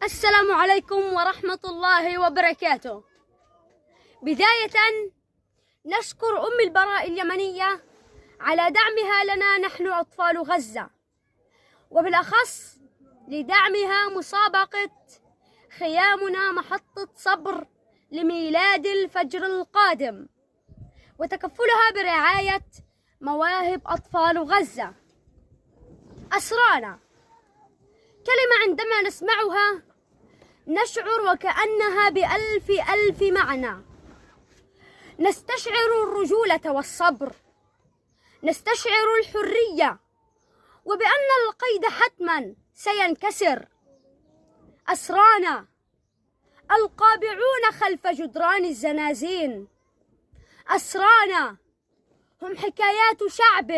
السلام عليكم ورحمة الله وبركاته. بداية نشكر أم البراء اليمنية على دعمها لنا نحن أطفال غزة، وبالأخص لدعمها مسابقة خيامنا محطة صبر لميلاد الفجر القادم، وتكفلها برعاية مواهب أطفال غزة. أسرانا كلمة عندما نسمعها نشعر وكأنها بألف معنى. نستشعر الرجولة والصبر، نستشعر الحرية، وبأن القيد حتما سينكسر. أسرانا القابعون خلف جدران الزنازين. أسرانا هم حكايات شعب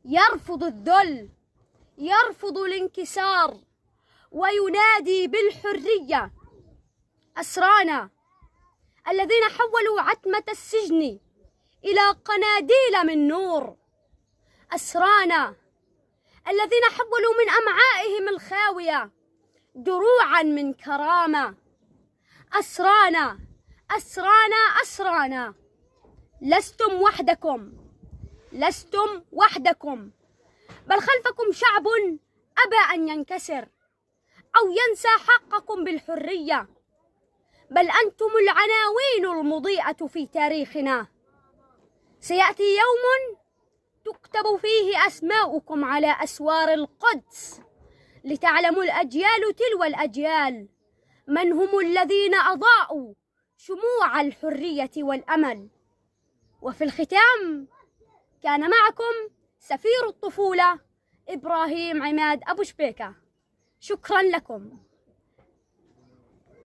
يرفض الذل، يرفض الانكسار، وينادي بالحرية. أسرانا الذين حولوا عتمة السجن إلى قناديل من نور. أسرانا الذين حولوا من أمعائهم الخاوية دروعا من كرامة. أسرانا أسرانا أسرانا، لستم وحدكم، لستم وحدكم، بل خلفكم شعب أبى أن ينكسر أو ينسى حقكم بالحرية، بل أنتم العناوين المضيئة في تاريخنا. سيأتي يوم تكتب فيه أسماؤكم على أسوار القدس، لتعلموا الأجيال تلو الأجيال من هم الذين أضاءوا شموع الحرية والأمل. وفي الختام كان معكم سفير الطفولة إبراهيم عماد أبو شبيكة. شكرا لكم.